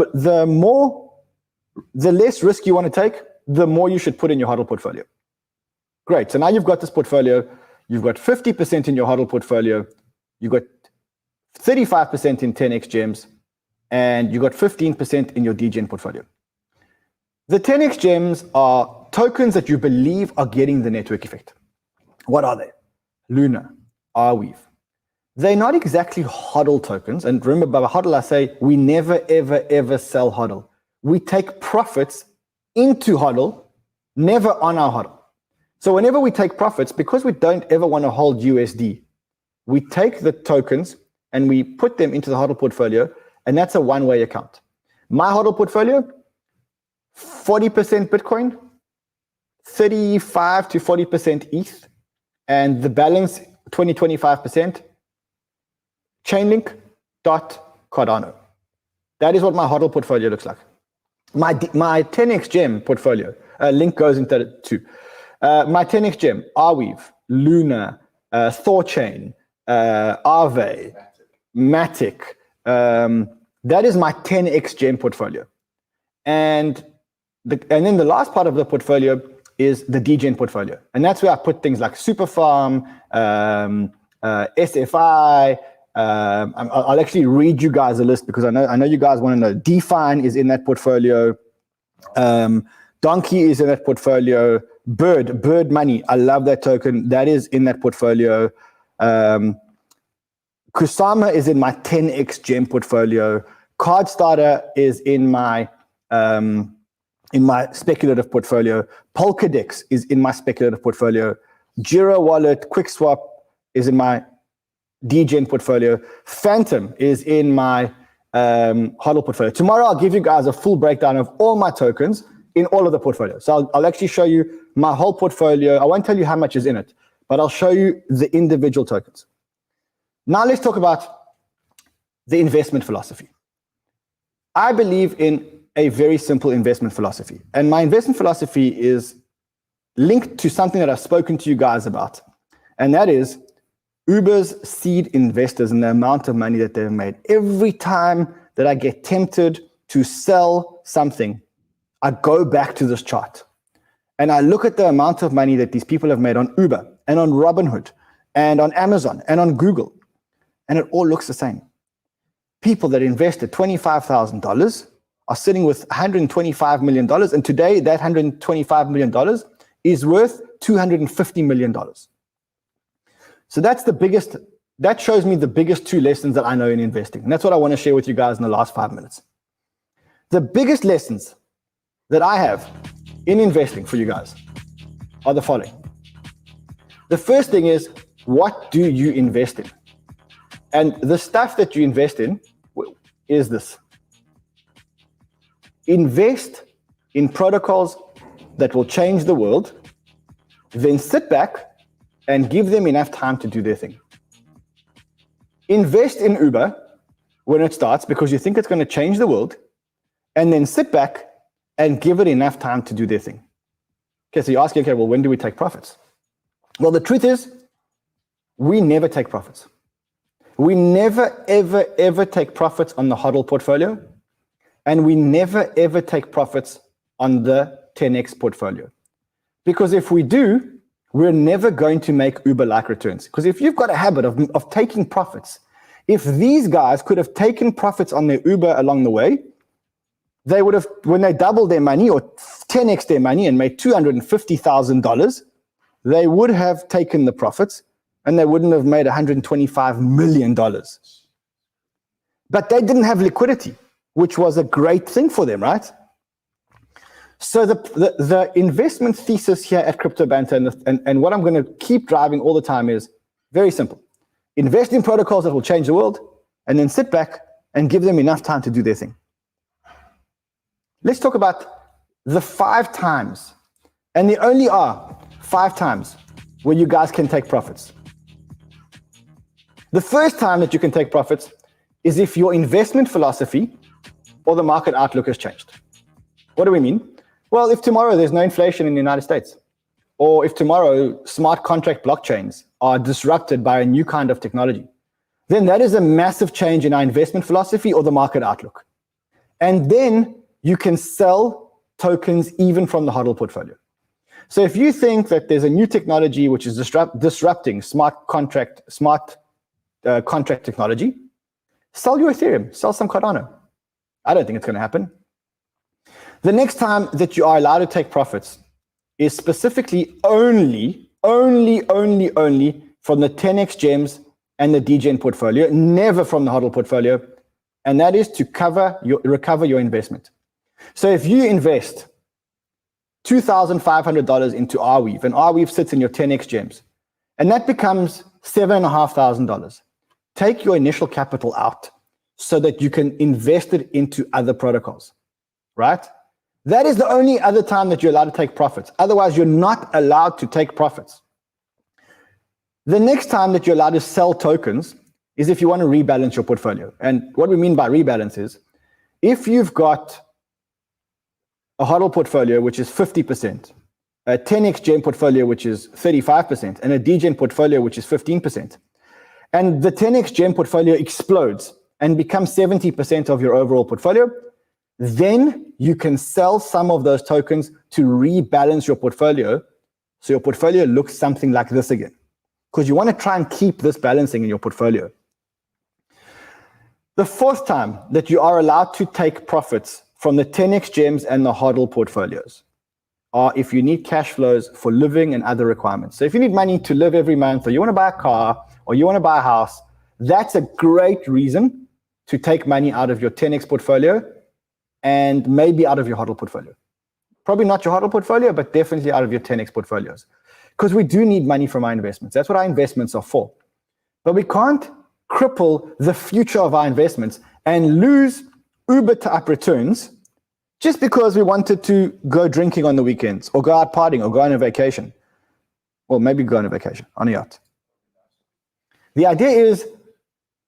less risk you want to take, the more you should put in your hodl portfolio. Great. So now you've got this portfolio. You've got 50% in your hodl portfolio. You've got 35% in 10x gems, and you've got 15% in your degen portfolio. The 10x gems are tokens that you believe are getting the network effect. What are they? Luna, Arweave. They're not exactly hodl tokens. And remember, by hodl, I say we never, ever, ever sell hodl. We take profits into hodl, never on our hodl. So whenever we take profits, because we don't ever want to hold USD, we take the tokens and we put them into the hodl portfolio, and that's a one-way account. My hodl portfolio, 40% Bitcoin, 35 to 40% ETH, and the balance 20-25% Chainlink, DOT, Cardano. That is what my hodl portfolio looks like. My 10x gem portfolio, link goes into it too. My 10x gem, Arweave, Luna, Thorchain, Aave, Matic. That is my 10x gem portfolio. And then the last part of the portfolio is the degen portfolio. And that's where I put things like SUPERFARM, SFI. I'll actually read you guys a list because I know you guys want to know. DeFYN is in that portfolio. Donkey is in that portfolio. Bird Money, I love that token. That is in that portfolio. Kusama is in my 10x gem portfolio. CardStarter is in my speculative portfolio. Polkadex is in my speculative portfolio. Jira Wallet, QuickSwap is in my degen portfolio. Phantom is in my hodl portfolio. Tomorrow I'll give you guys a full breakdown of all my tokens in all of the portfolios. So I'll actually show you my whole portfolio. I won't tell you how much is in it, but I'll show you the individual tokens. Now let's talk about the investment philosophy. I believe in a very simple investment philosophy. And my investment philosophy is linked to something that I've spoken to you guys about. And that is Uber's seed investors and the amount of money that they've made. Every time that I get tempted to sell something, I go back to this chart and I look at the amount of money that these people have made on Uber and on Robinhood and on Amazon and on Google. And it all looks the same. People that invested $25,000 are sitting with $125 million. And today that $125 million is worth $250 million. So that's the biggest that shows me the biggest two lessons that I know in investing. And that's what I want to share with you guys in the last 5 minutes. The biggest lessons that I have in investing for you guys are the following. The first thing is, what do you invest in? And the stuff that you invest in is this. Invest in protocols that will change the world, then sit back and give them enough time to do their thing. Invest in Uber when it starts because you think it's going to change the world, and then sit back and give it enough time to do their thing. Okay, so you ask, okay, well, when do we take profits? Well, the truth is, we never take profits. We never, ever, ever take profits on the HODL portfolio, and we never, ever take profits on the 10x portfolio. Because if we do, we're never going to make Uber-like returns. Because if you've got a habit of taking profits, if these guys could have taken profits on their Uber along the way, they would have, when they doubled their money or 10x their money and made $250,000, they would have taken the profits and they wouldn't have made $125 million. But they didn't have liquidity, which was a great thing for them, right? So the investment thesis here at Crypto Banter and what I'm going to keep driving all the time is very simple. Invest in protocols that will change the world, and then sit back and give them enough time to do their thing. Let's talk about the 5 times, and there only are 5 times where you guys can take profits. The first time that you can take profits is if your investment philosophy or the market outlook has changed. What do we mean? Well, if tomorrow there's no inflation in the United States, or if tomorrow smart contract blockchains are disrupted by a new kind of technology, then that is a massive change in our investment philosophy or the market outlook. And then you can sell tokens even from the HODL portfolio. So if you think that there's a new technology which is disrupting smart contract technology, sell your Ethereum, sell some Cardano. I don't think it's going to happen. The next time that you are allowed to take profits is specifically only from the 10x gems and the DGen portfolio, never from the HODL portfolio, and that is to recover your investment. So if you invest $2,500 into Arweave, and Arweave sits in your 10x gems, and that becomes $7,500, take your initial capital out so that you can invest it into other protocols, right? That is the only other time that you're allowed to take profits. Otherwise, you're not allowed to take profits. The next time that you're allowed to sell tokens is if you want to rebalance your portfolio. And what we mean by rebalance is, if you've got a HODL portfolio, which is 50%, a 10x gem portfolio, which is 35%, and a DGen portfolio, which is 15%, and the 10x gem portfolio explodes and becomes 70% of your overall portfolio, then you can sell some of those tokens to rebalance your portfolio so your portfolio looks something like this again, because you want to try and keep this balancing in your portfolio. The fourth time that you are allowed to take profits from the 10x gems and the HODL portfolios are if you need cash flows for living and other requirements. So if you need money to live every month, or you want to buy a car, or you want to buy a house, that's a great reason to take money out of your 10x portfolio and maybe out of your HODL portfolio. Probably not your HODL portfolio, but definitely out of your 10x portfolios. Because we do need money from our investments. That's what our investments are for. But we can't cripple the future of our investments and lose Uber-type returns just because we wanted to go drinking on the weekends, or go out partying, or go on a vacation. Well, maybe go on a vacation, on a yacht. The idea is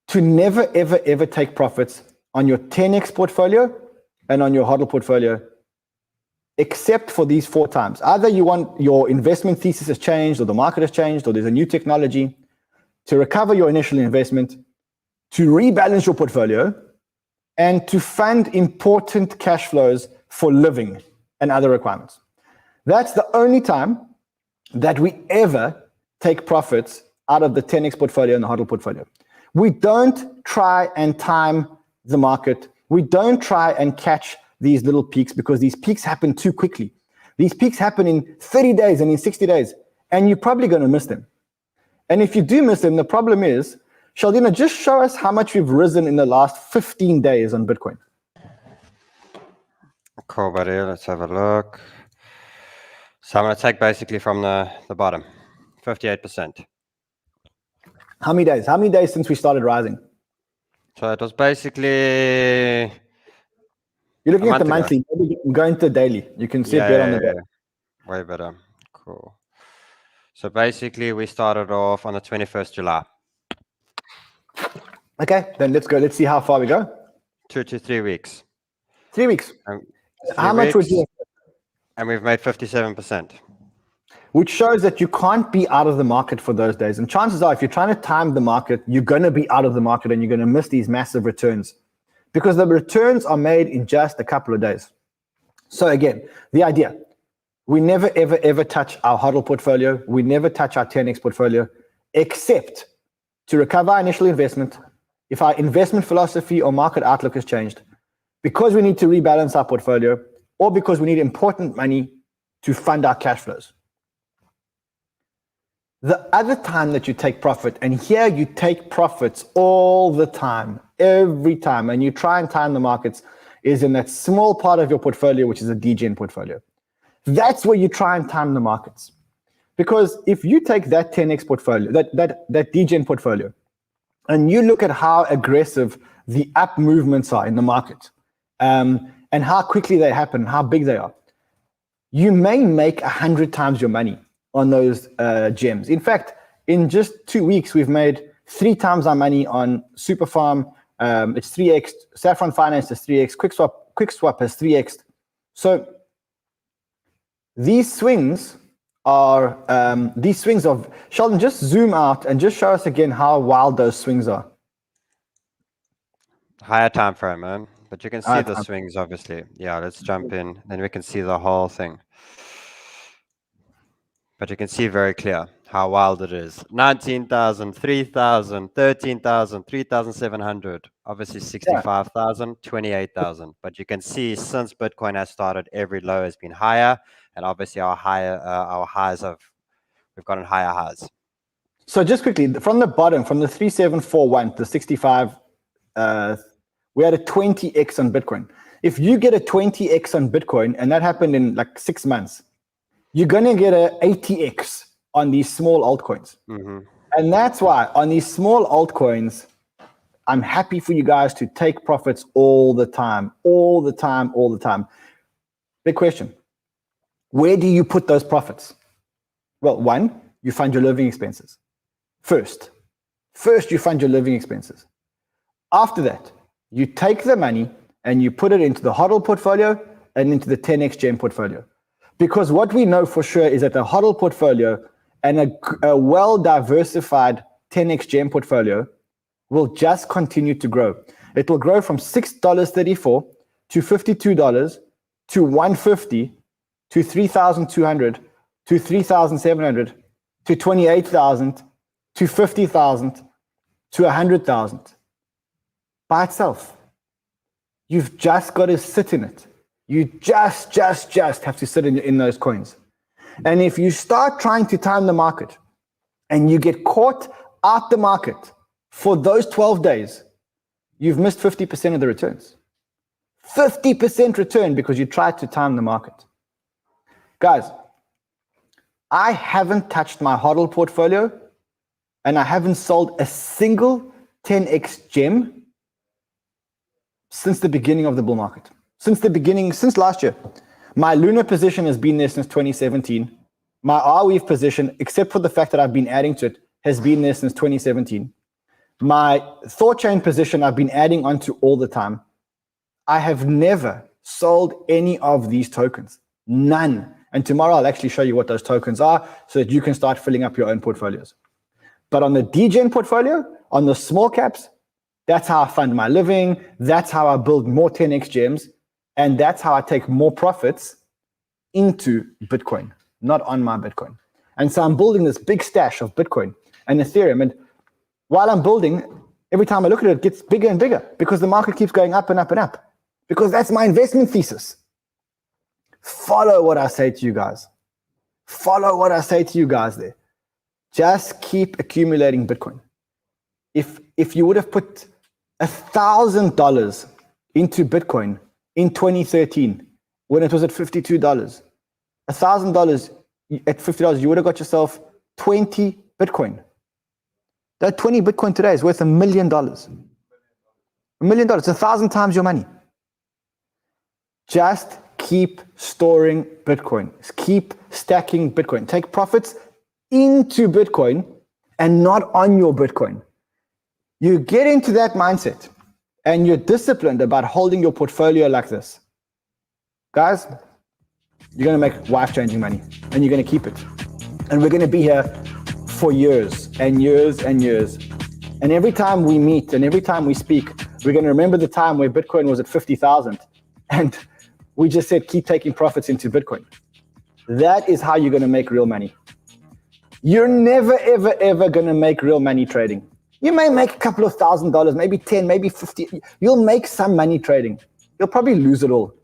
to never, ever, ever take profits on your 10x portfolio and on your HODL portfolio, except for these 4 times. Either you want your investment thesis has changed, or the market has changed, or there's a new technology, to recover your initial investment, to rebalance your portfolio, and to fund important cash flows for living and other requirements. That's the only time that we ever take profits out of the 10x portfolio and the HODL portfolio. We don't try and time the market. We don't try and catch these little peaks, because these peaks happen too quickly. These peaks happen in 30 days and in 60 days, and you're probably going to miss them. And if you do miss them, the problem is Sheldina, just show us how much we've risen in the last 15 days on Bitcoin. Cool, buddy. Let's have a look. So I'm going to take basically from the bottom, 58%. How many days? How many days since we started rising? So it was basically... You're looking at the month ago. monthly. Maybe go into the daily. You can see it better on the day. Way better. Cool. So basically, we started off on the 21st July. Okay, then let's go. Let's see how far we go. 2 to 3 weeks. 3 weeks. 3 How much would you? And we've made 57%. Which shows that you can't be out of the market for those days. And chances are, if you're trying to time the market, you're going to be out of the market and you're going to miss these massive returns because the returns are made in just a couple of days. So again, the idea, we never, ever, ever touch our HODL portfolio. We never touch our 10x portfolio, except to recover our initial investment. If our investment philosophy or market outlook has changed, because we need to rebalance our portfolio, or because we need important money to fund our cash flows. The other time that you take profit, and here you take profits all the time, every time, and you try and time the markets, is in that small part of your portfolio, which is a DGen portfolio. That's where you try and time the markets. Because if you take that 10x portfolio, that DGen portfolio, and you look at how aggressive the up movements are in the market, and how quickly they happen, how big they are, you may make 100 times your money on those gems. In fact, in just 2 weeks, we've made 3 times our money on SUPERFARM. It's 3x. Saffron Finance is 3x. QuickSwap has 3x. So these swings are Sheldon, just zoom out and just show us again how wild those swings are. Higher time frame, man. But you can see the swings, obviously. Yeah, let's jump in. Then we can see the whole thing. But you can see very clear how wild it is. 19,000, 3,000, 13,000, 3,700. Obviously 65,000, 28,000. But you can see since Bitcoin has started, every low has been higher. And obviously our highs we've gotten higher highs. So just quickly, from the bottom, from the 3741 to 65, we had a 20x on Bitcoin. If you get a 20x on Bitcoin, and that happened in like 6 months, you're going to get a 80x on these small altcoins. Mm-hmm. And that's why on these small altcoins, I'm happy for you guys to take profits all the time, all the time, all the time. Big question. Where do you put those profits? Well, one, you fund your living expenses. First, you fund your living expenses. After that, you take the money and you put it into the HODL portfolio and into the 10x gem portfolio. Because what we know for sure is that the HODL portfolio and a well-diversified 10x gem portfolio will just continue to grow. It will grow from $6.34 to $52 to $150 to $3,200 to $3,700 to $28,000 to $50,000 to $100,000 by itself. You've just got to sit in it. You just have to sit in those coins. And if you start trying to time the market and you get caught out the market for those 12 days, you've missed 50% of the returns. 50% return because you tried to time the market. Guys, I haven't touched my HODL portfolio and I haven't sold a single 10x gem since the beginning of the bull market. Since last year. My Lunar position has been there since 2017. My Arweave position, except for the fact that I've been adding to it, has been there since 2017. My THORChain position I've been adding onto all the time. I have never sold any of these tokens. None. And tomorrow I'll actually show you what those tokens are so that you can start filling up your own portfolios. But on the DGen portfolio, on the small caps, that's how I fund my living. That's how I build more 10x gems. And that's how I take more profits into Bitcoin, not on my Bitcoin. And so I'm building this big stash of Bitcoin and Ethereum. And while I'm building, every time I look at it, it gets bigger and bigger because the market keeps going up and up and up. Because that's my investment thesis. Follow what I say to you guys. Follow what I say to you guys there. Just keep accumulating Bitcoin. if you would have put $1,000 into Bitcoin in 2013 when it was at $52, $1,000 at $50, you would have got yourself 20 Bitcoin. That 20 Bitcoin today is worth $1 million. $1 million, it's 1,000 times your money. Just keep storing Bitcoin. Keep stacking Bitcoin. Take profits into Bitcoin and not on your Bitcoin. You get into that mindset and you're disciplined about holding your portfolio like this. Guys, you're going to make life-changing money and you're going to keep it. And we're going to be here for years and years and years. And every time we meet and every time we speak, we're going to remember the time where Bitcoin was at 50,000 and we just said, keep taking profits into Bitcoin. That is how you're going to make real money. You're never, ever, ever going to make real money trading. You may make a couple of $1,000s, maybe 10, maybe 50. You'll make some money trading. You'll probably lose it all.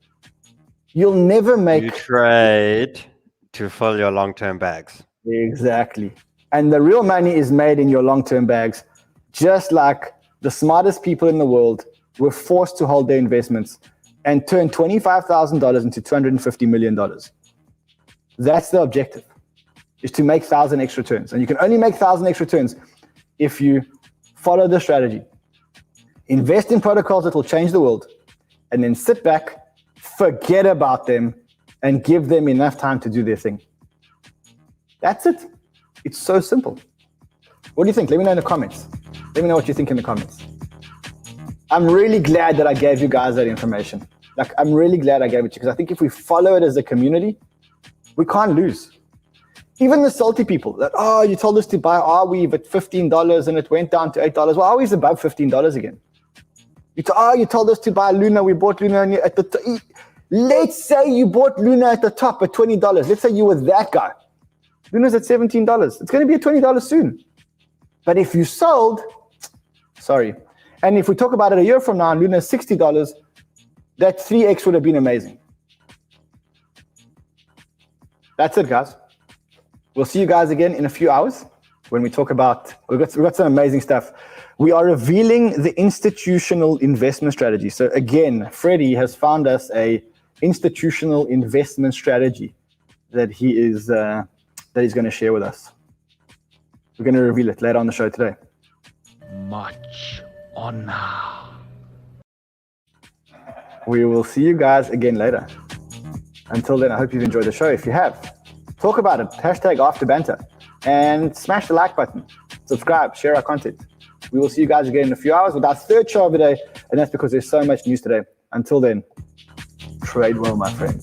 You'll never make... You trade to fill your long-term bags. Exactly. And the real money is made in your long-term bags. Just like the smartest people in the world were forced to hold their investments and turn $25,000 into $250 million. That's the objective, is to make 1,000 extra turns. And you can only make 1,000 extra turns if you follow the strategy. Invest in protocols that will change the world, and then sit back, forget about them, and give them enough time to do their thing. That's it. It's so simple. What do you think? Let me know in the comments. Let me know what you think in the comments. I'm really glad that I gave you guys that information. Like, I'm really glad I gave it to you, because I think if we follow it as a community, we can't lose. Even the salty people that, oh, you told us to buy Arweave at $15 and it went down to $8. Well, Arweave's above $15 again. You told us to buy Luna. We bought Luna at the let's say you bought Luna at the top at $20. Let's say you were that guy. Luna's at $17. It's going to be at $20 soon. But if you sold, sorry. And if we talk about it a year from now and Luna's $60, that 3x would have been amazing. That's it, guys. We'll see you guys again in a few hours when we talk about, we've got some amazing stuff. We are revealing the institutional investment strategy. So again, Freddie has found us a institutional investment strategy that he's going to share with us. We're going to reveal it later on the show today. Much honor. We will see you guys again later. Until then, I hope you've enjoyed the show. If you have, talk about it. #AfterBanter. And smash the like button. Subscribe, share our content. We will see you guys again in a few hours with our third show of the day. And that's because there's so much news today. Until then, trade well, my friends.